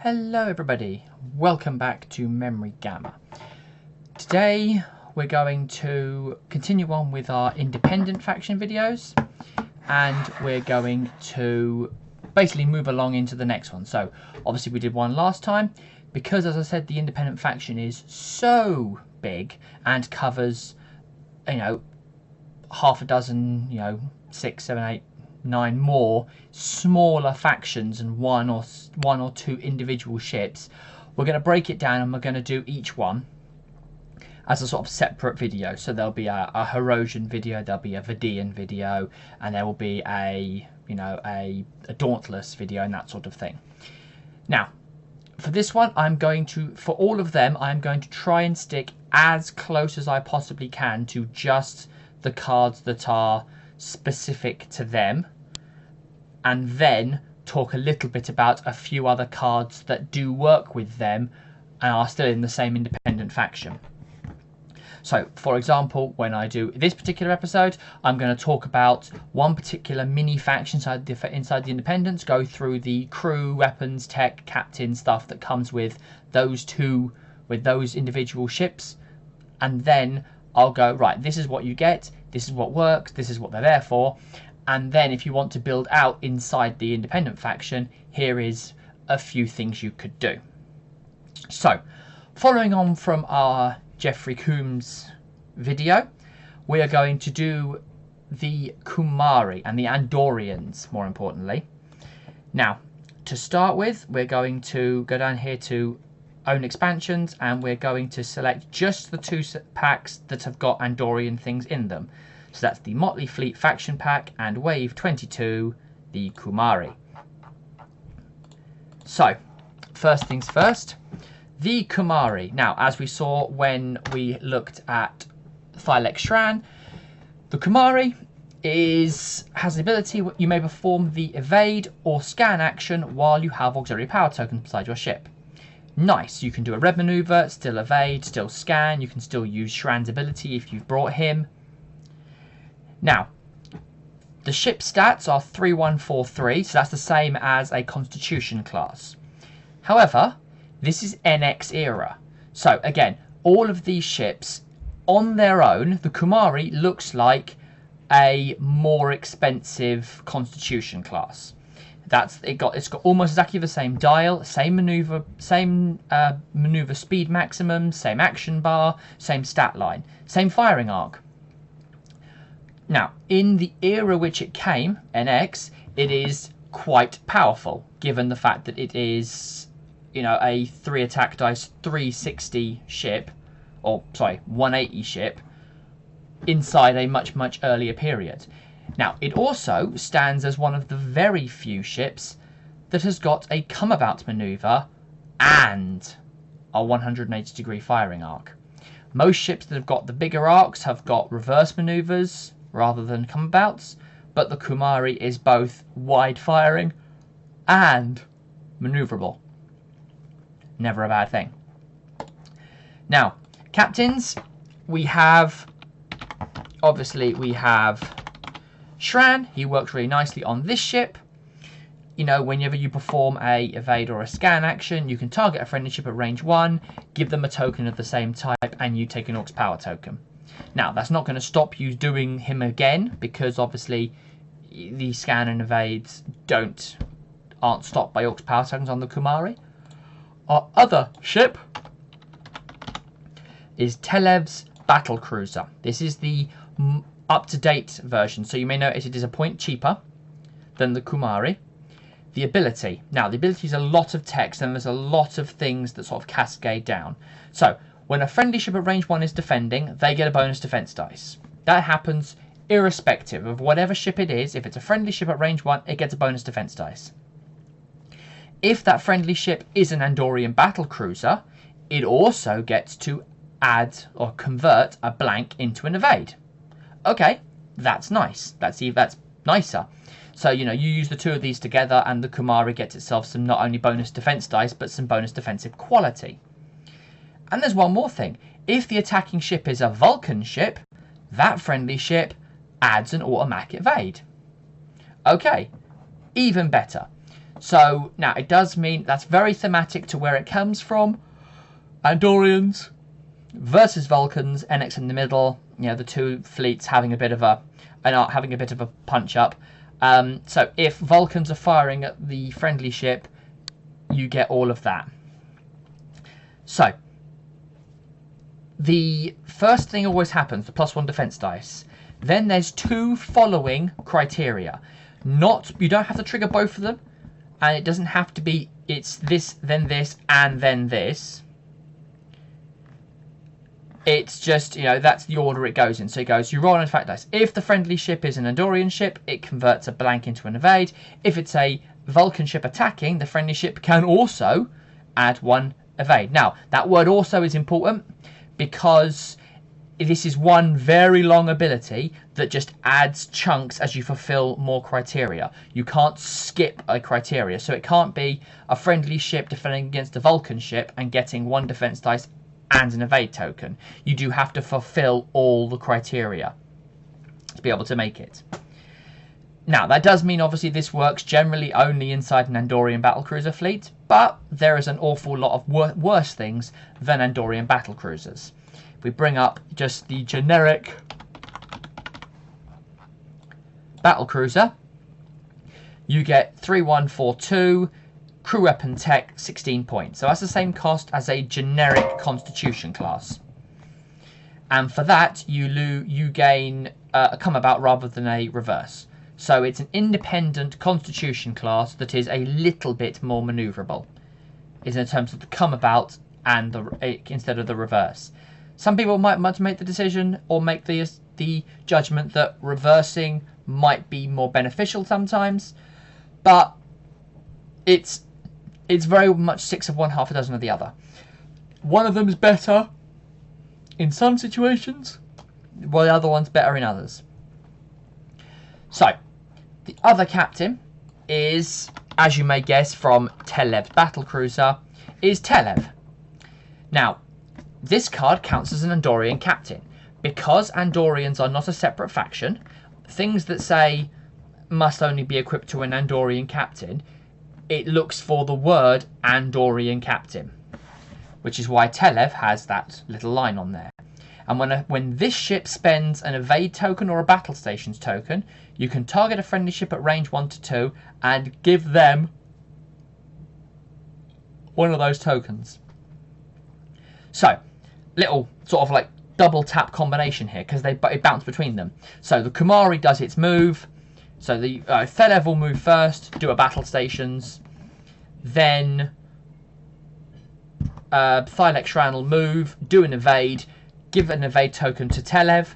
Hello everybody, welcome back to Memory Gamma. Today we're going to continue on with our independent faction videos and we're going to basically move along into the next one. So obviously we did one last time because, as I said, the independent faction is so big and covers, half a dozen, 6, 7, 8, 9 more smaller factions and one or two individual ships. We're going to break it down and we're going to do each one as a sort of separate video. So there'll be a Herosian video, there'll be a Vidian video, and there will be a Dauntless video and that sort of thing. Now, for this one, for all of them, I'm going to try and stick as close as I possibly can to just the cards that are specific to them, and then talk a little bit about a few other cards that do work with them and are still in the same independent faction. So, for example, when I do this particular episode, I'm going to talk about one particular mini faction inside the Independents, go through the crew, weapons, tech, captain stuff that comes with those individual ships, and then I'll go, right, this is what you get, this is what works, this is what they're there for. And then if you want to build out inside the independent faction, here is a few things you could do. So, following on from our Jeffrey Coombs video, we are going to do the Kumari and the Andorians, more importantly. Now, to start with, we're going to go down here to Own Expansions, and we're going to select just the two packs that have got Andorian things in them. So that's the Motley Fleet Faction Pack and Wave 22, the Kumari. So, first things first, the Kumari. Now, as we saw when we looked at Thylex Shran, the Kumari has the ability you may perform the evade or scan action while you have auxiliary power tokens beside your ship. Nice, you can do a red maneuver, still evade, still scan, you can still use Shran's ability if you've brought him. Now, the ship stats are 3143, so that's the same as a Constitution class. However, this is NX era. So again, all of these ships on their own, the Kumari looks like a more expensive Constitution class. It's got almost exactly the same dial, same maneuver speed maximum, same action bar, same stat line, same firing arc. Now, in the era which it came, NX, it is quite powerful, given the fact that it is, a 3 attack dice 360 ship, 180 ship, inside a much, much earlier period. Now, it also stands as one of the very few ships that has got a come-about maneuver and a 180-degree firing arc. Most ships that have got the bigger arcs have got reverse maneuvers rather than come-abouts, but the Kumari is both wide firing and maneuverable. Never a bad thing. Now, captains, we have Shran. He works really nicely on this ship. Whenever you perform a evade or a scan action, you can target a friendly ship at range 1, give them a token of the same type, and you take an Aux power token. Now, that's not going to stop you doing him again, because obviously the scan and evades aren't stopped by Aux power tokens on the Kumari. Our other ship is Telev's Battle Cruiser. This is the up-to-date version, so you may notice it is a point cheaper than the Kumari. The ability. Now, the ability is a lot of text, and there's a lot of things that sort of cascade down. So, when a friendly ship at range 1 is defending, they get a bonus defense dice. That happens irrespective of whatever ship it is. If it's a friendly ship at range 1, it gets a bonus defense dice. If that friendly ship is an Andorian battle cruiser, it also gets to add or convert a blank into an evade. Okay, that's nice. That's nicer. So, you use the two of these together and the Kumari gets itself some not only bonus defense dice, but some bonus defensive quality. And there's one more thing. If the attacking ship is a Vulcan ship, that friendly ship adds an automatic evade. Okay, even better. So now it does mean that's very thematic to where it comes from. Andorians versus Vulcans, NX in the middle. You know, the two fleets having a bit of a punch up. So if Vulcans are firing at the friendly ship, you get all of that. So the first thing always happens, the +1 defense dice. Then there's two following criteria. You don't have to trigger both of them, and it doesn't have to be it's this, then this, and then this. It's just, you know, that's the order it goes in. So it goes, you roll an attack dice. If the friendly ship is an Andorian ship, it converts a blank into an evade. If it's a Vulcan ship attacking, the friendly ship can also add 1 evade. Now, that word also is important because this is one very long ability that just adds chunks as you fulfill more criteria. You can't skip a criteria. So it can't be a friendly ship defending against a Vulcan ship and getting 1 defense dice and an evade token. You do have to fulfill all the criteria to be able to make it. Now, that does mean obviously this works generally only inside an Andorian battlecruiser fleet, but there is an awful lot of worse things than Andorian battlecruisers. If we bring up just the generic battlecruiser, you get 3142 crew weapon tech 16 points. So that's the same cost as a generic Constitution class. And for that, you gain a come about rather than a reverse. So it's an independent Constitution class that is a little bit more manoeuvrable, is in terms of the come about and instead of the reverse. Some people might make the decision or make the judgment that reversing might be more beneficial sometimes, but it's very much 6 of one, half a dozen of the other. One of them is better in some situations, while the other one's better in others. So, the other captain is, as you may guess from Telev's battlecruiser, is Telev. Now, this card counts as an Andorian captain. Because Andorians are not a separate faction, things that say must only be equipped to an Andorian captain, it looks for the word Andorian captain, which is why Telev has that little line on there. And when this ship spends an evade token or a battle stations token, you can target a friendly ship at range 1 to 2 and give them one of those tokens. So, little sort of like double tap combination here because it bounce between them. So the Kumari does its move. So the Telev will move first, do a battle stations, then Thylex Shran will move, do an evade, give an evade token to Telev.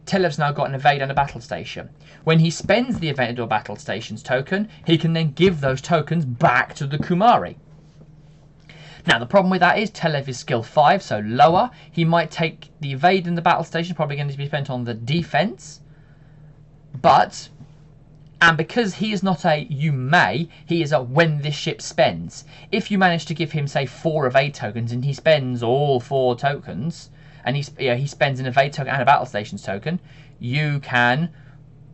Telev's now got an evade and a battle station. When he spends the evade or battle stations token, he can then give those tokens back to the Kumari. Now the problem with that is Telev is skill 5, so lower. He might take the evade and the battle station, probably going to be spent on the defense, and because he is not a you may, he is a when this ship spends. If you manage to give him, say, 4 evade tokens and he spends all 4 tokens, and he spends an evade token and a battle stations token, you can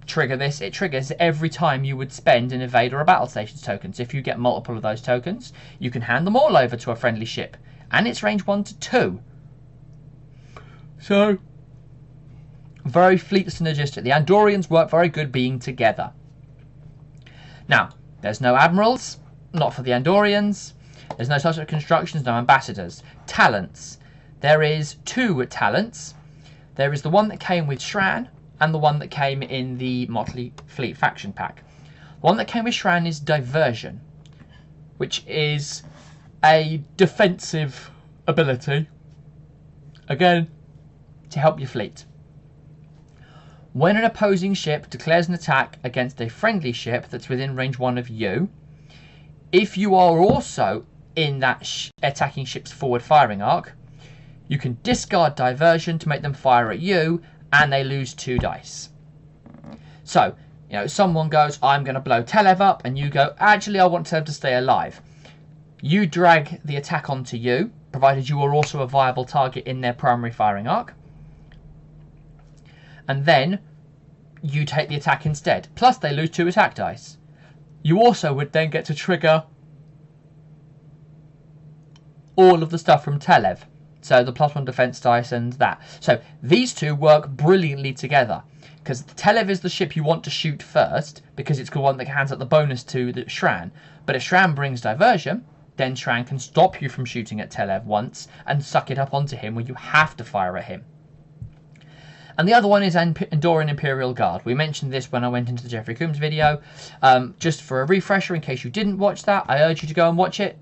trigger this. It triggers every time you would spend an evade or a battle stations token. So if you get multiple of those tokens, you can hand them all over to a friendly ship, and it's range 1 to 2. So, very fleet synergistic. The Andorians work very good being together. Now, there's no admirals, not for the Andorians. There's no social constructions, no ambassadors. Talents. There is 2 talents. There is the one that came with Shran and the one that came in the Motley Fleet faction pack. The one that came with Shran is Diversion, which is a defensive ability, again, to help your fleet. When an opposing ship declares an attack against a friendly ship that's within range 1 of you, if you are also in that attacking ship's forward firing arc, you can discard Diversion to make them fire at you, and they lose 2 dice. So, you know, someone goes, I'm going to blow Telev up, and you go, actually, I want Telev to stay alive. You drag the attack onto you, provided you are also a viable target in their primary firing arc. And then you take the attack instead. Plus, they lose 2 attack dice. you also would then get to trigger all of the stuff from Telev. So the +1 defense dice and that. So these two work brilliantly together. Because Telev is the ship you want to shoot first, because it's the one that hands up the bonus to the Shran. But if Shran brings diversion, then Shran can stop you from shooting at Telev once and suck it up onto him where you have to fire at him. And the other one is Andorian Imperial Guard. We mentioned this when I went into the Jeffrey Coombs video. Just for a refresher, in case you didn't watch that, I urge you to go and watch it.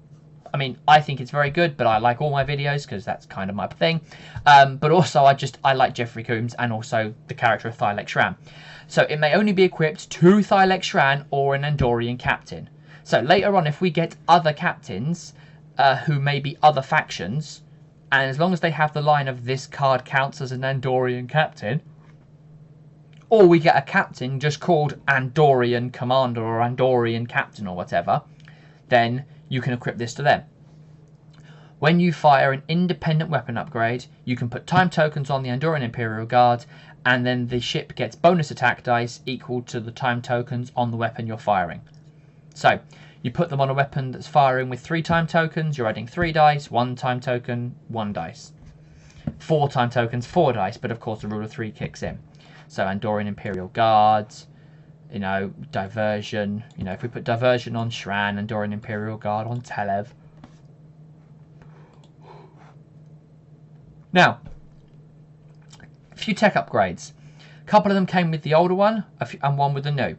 I mean, I think it's very good, but I like all my videos because that's kind of my thing. But also, I like Jeffrey Coombs and also the character of Thylex Shran. So it may only be equipped to Thylex Shran or an Andorian captain. So later on, if we get other captains who may be other factions, and as long as they have the line of this card counts as an Andorian captain, or we get a captain just called Andorian Commander or Andorian Captain or whatever, then you can equip this to them. When you fire an independent weapon upgrade, you can put time tokens on the Andorian Imperial Guard, and then the ship gets bonus attack dice equal to the time tokens on the weapon you're firing. So, you put them on a weapon that's firing with 3 time tokens, you're adding 3 dice, 1 time token, 1 dice. 4 time tokens, 4 dice, but of course the rule of 3 kicks in. So Andorian Imperial Guards, you know, diversion. You know, if we put diversion on Shran, Andorian Imperial Guard on Telev. Now, a few tech upgrades. A couple of them came with the older one, and one with the new.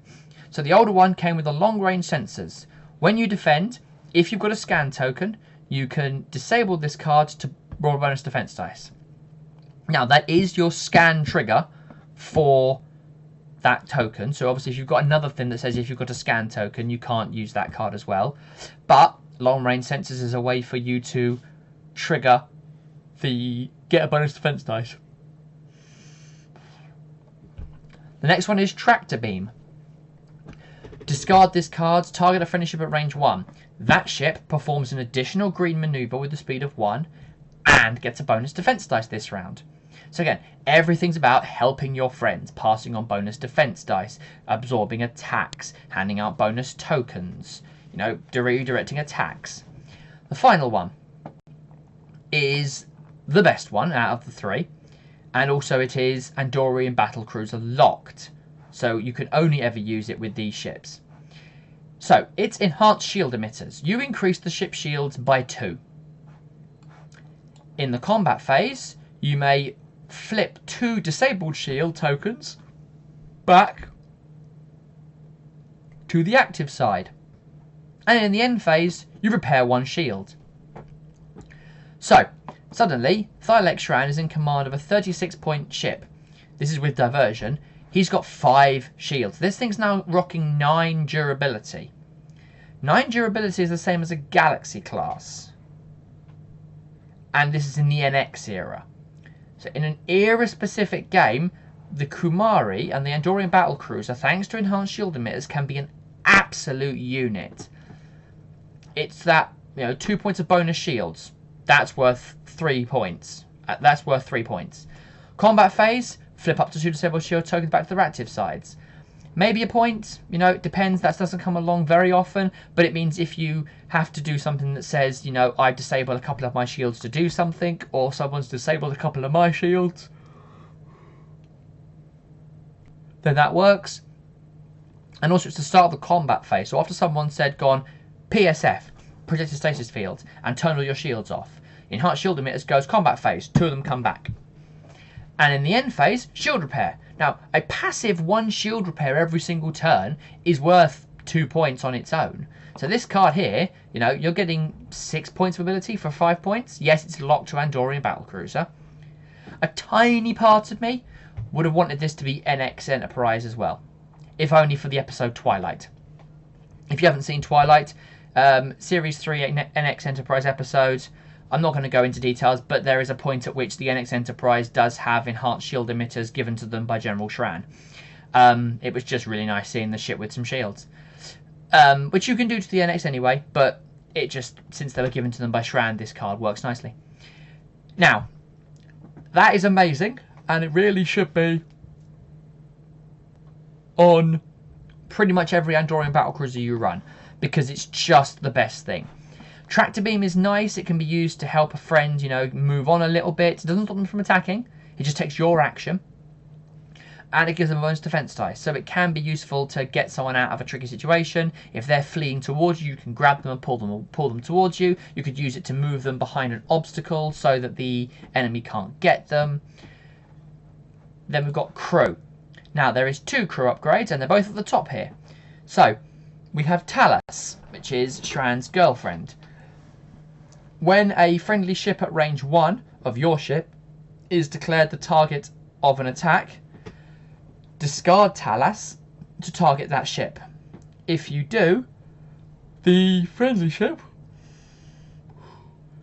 So the older one came with the long-range sensors. When you defend, if you've got a scan token, you can disable this card to roll a bonus defense dice. Now, that is your scan trigger for that token. So obviously, if you've got another thing that says if you've got a scan token, you can't use that card as well. But long-range sensors is a way for you to trigger the get a bonus defense dice. The next one is Tractor Beam. Discard this card, target a friendly ship at range 1. That ship performs an additional green maneuver with the speed of 1 and gets a bonus defense dice this round. So again, everything's about helping your friends, passing on bonus defense dice, absorbing attacks, handing out bonus tokens, you know, redirecting attacks. The final one is the best one out of the 3, and also it is Andorian Battlecruiser locked. So you can only ever use it with these ships. So, it's enhanced shield emitters. You increase the ship shields by 2. In the combat phase, you may flip 2 disabled shield tokens back to the active side. And in the end phase, you repair 1 shield. So, suddenly, Thylex Shran is in command of a 36-point ship. This is with diversion. He's got 5 shields. This thing's now rocking 9 durability. 9 durability is the same as a Galaxy class. And this is in the NX era. So in an era-specific game, the Kumari and the Andorian Battlecruiser, thanks to enhanced shield emitters, can be an absolute unit. It's that, 2 points of bonus shields. That's worth 3 points. That's worth 3 points. Combat phase, flip up to 2 disabled shield tokens back to their active sides. Maybe a point, it depends. That doesn't come along very often, but it means if you have to do something that says, I've disabled a couple of my shields to do something, or someone's disabled a couple of my shields, then that works. And also it's the start of the combat phase. So after someone said, gone, PSF, Projected Stasis Field, and turn all your shields off. Enhanced Shield Emitters goes combat phase, 2 of them come back. And in the end phase, shield repair. Now, a passive 1 shield repair every single turn is worth 2 points on its own. So this card here, you're getting 6 points of ability for 5 points. Yes, it's locked to Andorian Battlecruiser. A tiny part of me would have wanted this to be NX Enterprise as well, if only for the episode Twilight. If you haven't seen Twilight, Series 3 NX Enterprise episodes, I'm not going to go into details, but there is a point at which the NX Enterprise does have enhanced shield emitters given to them by General Shran. It was just really nice seeing the ship with some shields. Which you can do to the NX anyway, but it just, since they were given to them by Shran, this card works nicely. Now, that is amazing, and it really should be on pretty much every Andorian battlecruiser you run, because it's just the best thing. Tractor beam is nice. It can be used to help a friend, you know, move on a little bit. It doesn't stop them from attacking. It just takes your action. And it gives them a bonus defense dice. So it can be useful to get someone out of a tricky situation. If they're fleeing towards you, you can grab them and pull them towards you. You could use it to move them behind an obstacle so that the enemy can't get them. Then we've got crew. Now there is 2 crew upgrades and they're both at the top here. So we have Talas, which is Shran's girlfriend. When a friendly ship at range 1 of your ship is declared the target of an attack, discard Talas to target that ship. If you do, the friendly ship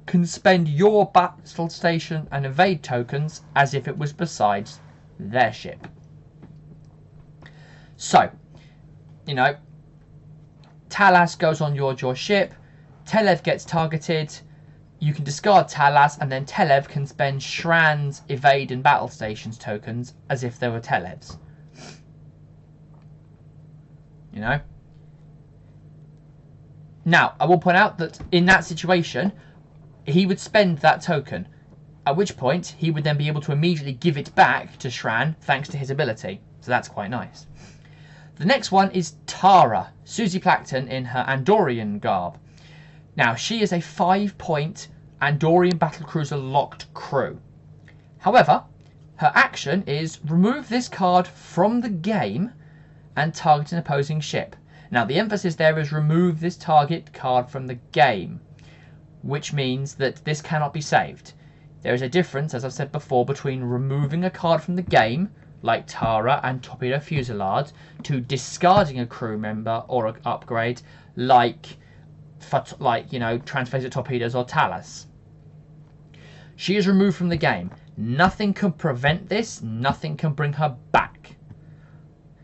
can spend your battle station and evade tokens as if it was beside their ship. So, you know, Talas goes on your ship, Telev gets targeted, you can discard Talas, and then Telev can spend Shran's evade and battle stations tokens as if they were Televs. You know? Now, I will point out that in that situation, he would spend that token, at which point he would then be able to immediately give it back to Shran thanks to his ability. So that's quite nice. The next one is Tara, Susie Plackton in her Andorian garb. Now, she is a 5-point Andorian battlecruiser locked crew. However, her action is remove this card from the game and target an opposing ship. Now, the emphasis there is remove this target card from the game, which means that this cannot be saved. There is a difference, as I've said before, between removing a card from the game, like Tara and Torpedo Fusillade, to discarding a crew member or an upgrade, like you know, Transphaser Torpedoes or Talas. She is removed from the game. Nothing can prevent this. Nothing can bring her back,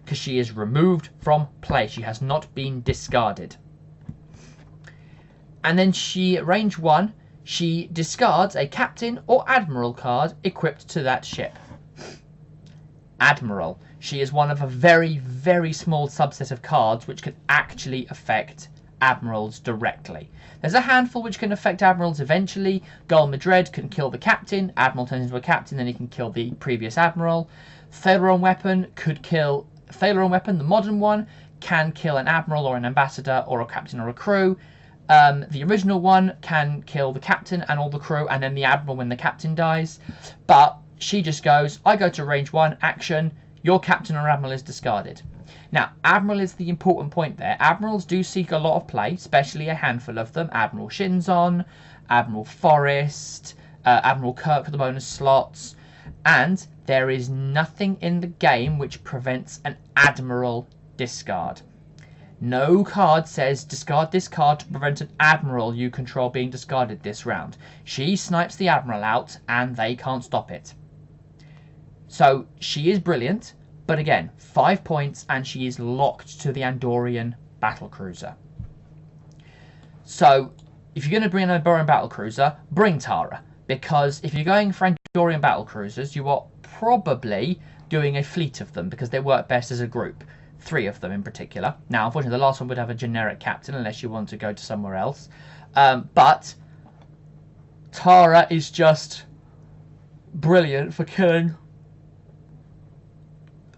because she is removed from play. She has not been discarded. And then she, at range 1, she discards a captain or admiral card equipped to that ship. Admiral. She is one of a very, very small subset of cards which can actually affect admirals directly. There's a handful which can affect admirals eventually. Gul Madred can kill the captain. Admiral turns into a captain, then he can kill the previous admiral. Thaleron Weapon could kill... Thaleron Weapon, the modern one, can kill an admiral or an ambassador or a captain or a crew. The original one can kill the captain and all the crew, and then the admiral when the captain dies. But she just goes, I go to range 1, action, your captain or admiral is discarded. Now, admiral is the important point there. Admirals do seek a lot of play, especially a handful of them. Admiral Shinzon, Admiral Forrest, Admiral Kirk for the bonus slots. And there is nothing in the game which prevents an admiral discard. No card says discard this card to prevent an admiral you control being discarded this round. She snipes the admiral out and they can't stop it. So she is brilliant, but again, 5 points and she is locked to the Andorian battlecruiser. So if you're going to bring an Andorian battlecruiser, bring Tara, because if you're going for Andorian battlecruisers, you are probably doing a fleet of them because they work best as a group. 3 of them in particular. Now, unfortunately, the last one would have a generic captain unless you want to go to somewhere else. But Tara is just brilliant for killing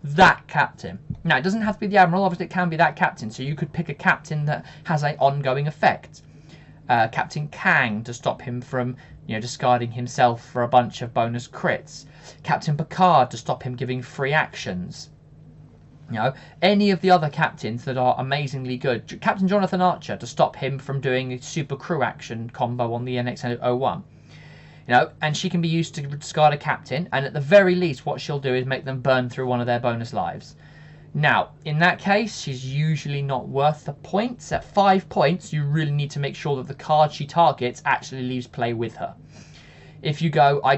that captain. Now, it doesn't have to be the admiral. Obviously, it can be that captain. So you could pick a captain that has an ongoing effect. Captain Kang to stop him from, you know, discarding himself for a bunch of bonus crits. Captain Picard to stop him giving free actions. You know, any of the other captains that are amazingly good. Captain Jonathan Archer to stop him from doing a super crew action combo on the NX-01. You know, and she can be used to discard a captain, and at the very least what she'll do is make them burn through one of their bonus lives. Now, in that case, she's usually not worth the points. At 5 points, you really need to make sure that the card she targets actually leaves play with her. If you go, I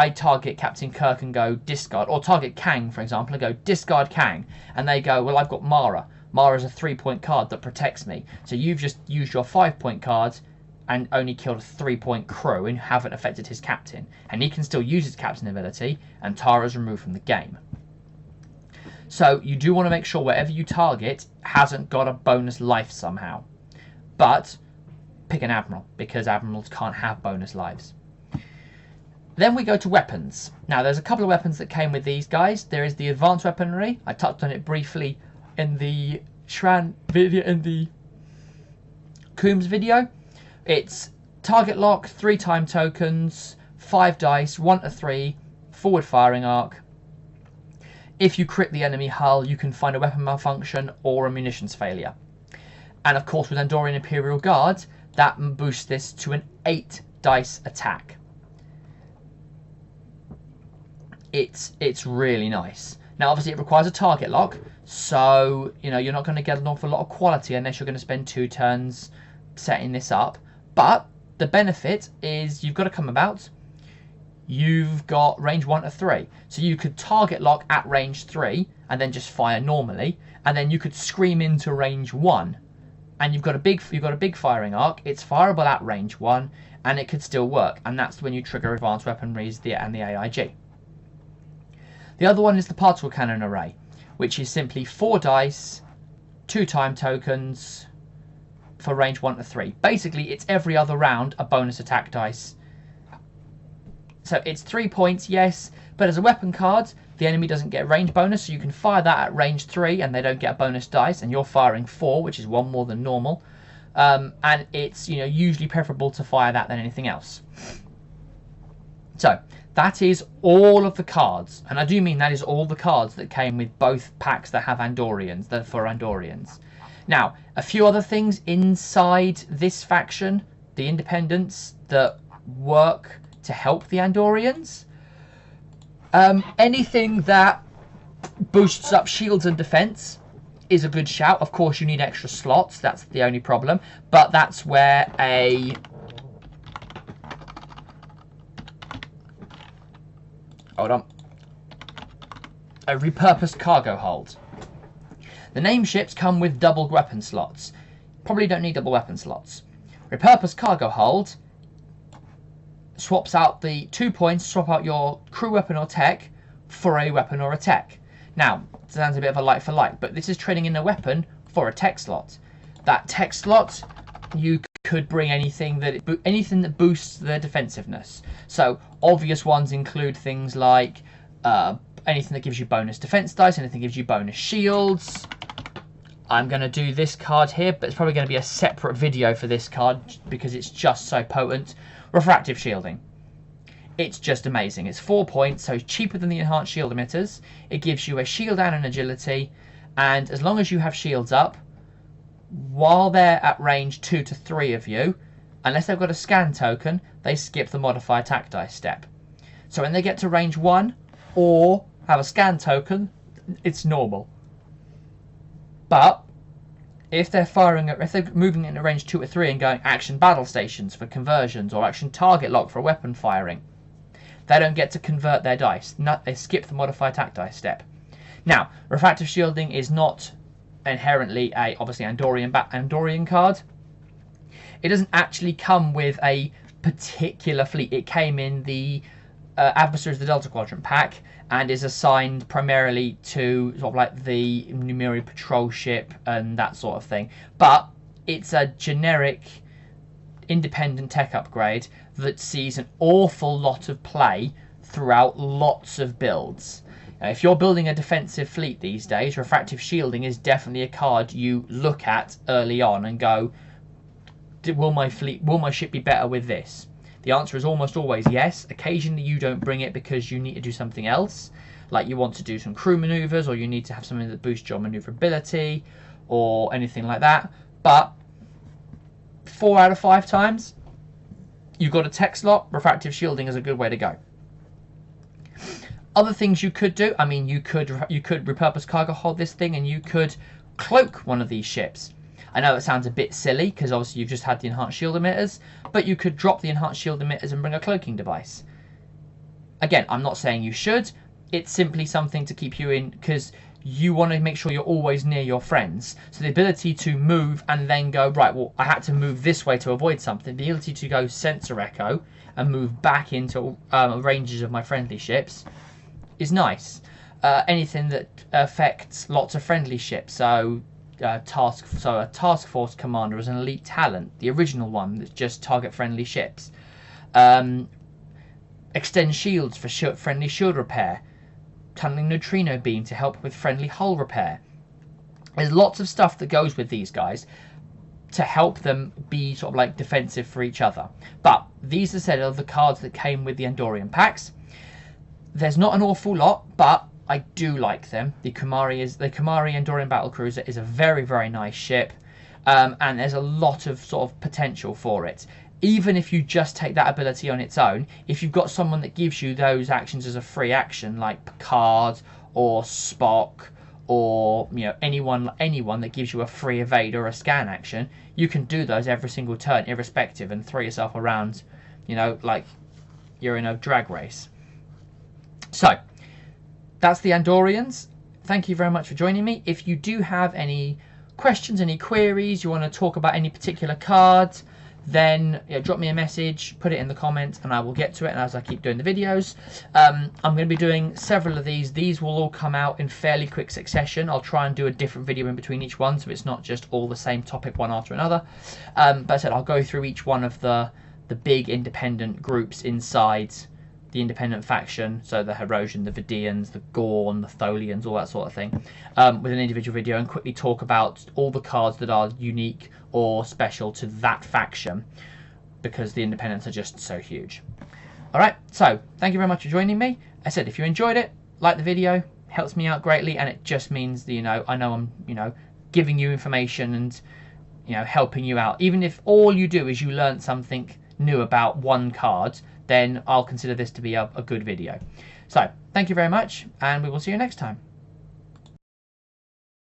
target Captain Kirk and go discard, or target Kang, for example, and go discard Kang, and they go, well, I've got Mara. Mara's a 3-point card that protects me. So you've just used your 5-point cards and only killed a 3-point crew and haven't affected his captain. And he can still use his captain ability, and Tara's removed from the game. So you do want to make sure wherever you target hasn't got a bonus life somehow. But pick an admiral, because admirals can't have bonus lives. Then we go to weapons. Now there's a couple of weapons that came with these guys. There is the advanced weaponry. I touched on it briefly in the Shran video, in the Coombs video. It's target lock, 3 time tokens, 5 dice, 1 to 3, forward firing arc. If you crit the enemy hull, you can find a weapon malfunction or a munitions failure. And of course with Andorian Imperial Guard, that boosts this to an 8 dice attack. It's really nice. Now obviously it requires a target lock, so you know you're not going to get an awful lot of quality unless you're going to spend 2 turns setting this up. But the benefit is you've got to come about. You've got range 1 to 3, so you could target lock at range 3 and then just fire normally, and then you could scream into range 1, and you've got a big firing arc. It's fireable at range 1, and it could still work. And that's when you trigger advanced weaponry and the AIG. The other one is the particle cannon array, which is simply 4 dice, 2 time tokens for range 1 to 3. Basically, it's every other round a bonus attack dice. So it's 3 points, yes, but as a weapon card, the enemy doesn't get a range bonus, so you can fire that at range 3 and they don't get a bonus dice, and you're firing 4, which is 1 more than normal. And it's usually preferable to fire that than anything else. So that is all of the cards, and I do mean that is all the cards that came with both packs that have Andorians, that are for Andorians. Now, a few other things inside this faction, the Independents, that work to help the Andorians. Anything that boosts up shields and defense is a good shout. Of course, you need extra slots. That's the only problem. But that's where a repurposed cargo hold. The name ships come with double weapon slots. Probably don't need double weapon slots. Repurposed cargo hold swaps out the 2 points, swap out your crew weapon or tech for a weapon or a tech. Now, it sounds a bit of a like for like, but this is trading in a weapon for a tech slot. That tech slot, you could bring anything that boosts their defensiveness. So obvious ones include things like anything that gives you bonus defense dice, anything that gives you bonus shields. I'm going to do this card here, but it's probably going to be a separate video for this card because it's just so potent. Refractive shielding. It's just amazing. It's 4 points, so it's cheaper than the enhanced shield emitters. It gives you a shield and an agility, and as long as you have shields up, while they're at range 2 to 3 of you, unless they've got a scan token, they skip the modify attack dice step. So when they get to range 1 or have a scan token, it's normal. But if they're moving into range 2 or 3 and going action battle stations for conversions or action target lock for weapon firing, they don't get to convert their dice. They skip the modify attack dice step. Now, refractive shielding is not inherently obviously Andorian card. It doesn't actually come with a particular fleet. It came in the Adversaries of the Delta Quadrant pack and is assigned primarily to sort of like the Numeri patrol ship and that sort of thing. But it's a generic independent tech upgrade that sees an awful lot of play throughout lots of builds. Now, if you're building a defensive fleet these days, refractive shielding is definitely a card you look at early on and go, will my ship be better with this? The answer is almost always yes. Occasionally you don't bring it because you need to do something else, like you want to do some crew maneuvers, or you need to have something that boosts your maneuverability or anything like that. But 4 out of 5 times you've got a tech slot, refractive shielding is a good way to go. Other things you could do, I mean, you could repurpose cargo hold this thing, and you could cloak one of these ships. I know it sounds a bit silly because obviously you've just had the enhanced shield emitters, but you could drop the enhanced shield emitters and bring a cloaking device. Again, I'm not saying you should. It's simply something to keep you in because you want to make sure you're always near your friends. So the ability to move and then go, right, well, I had to move this way to avoid something. The ability to go sensor echo and move back into ranges of my friendly ships is nice. anything that affects lots of friendly ships. So a task force commander is an elite talent, the original one that's just target friendly ships. Extend shields for friendly shield repair. Tunneling neutrino beam to help with friendly hull repair. There's lots of stuff that goes with these guys to help them be sort of like defensive for each other. But these are said of the cards that came with the Andorian packs. There's not an awful lot, but I do like them. The Kumari Andorian Battlecruiser is a very, very nice ship, and there's a lot of sort of potential for it. Even if you just take that ability on its own, if you've got someone that gives you those actions as a free action, like Picard or Spock, or anyone that gives you a free evade or a scan action, you can do those every single turn, irrespective, and throw yourself around, like you're in a drag race. So that's the Andorians. Thank you very much for joining me. If you do have any questions, any queries, you want to talk about any particular cards, then drop me a message, put it in the comments, and I will get to it. And as I keep doing the videos, I'm going to be doing several of these. These will all come out in fairly quick succession. I'll try and do a different video in between each one, so it's not just all the same topic one after another. But as I said, I'll go through each one of the big independent groups inside the independent faction, so the Herosian, the Vidians, the Gorn, the Tholians, all that sort of thing, with an individual video, and quickly talk about all the cards that are unique or special to that faction, because the independents are just so huge. Alright, so thank you very much for joining me. I said, if you enjoyed it, like the video, helps me out greatly, and it just means that, I know I'm, giving you information and, helping you out. Even if all you do is you learn something new about one card, then I'll consider this to be a good video. So, thank you very much, and we will see you next time.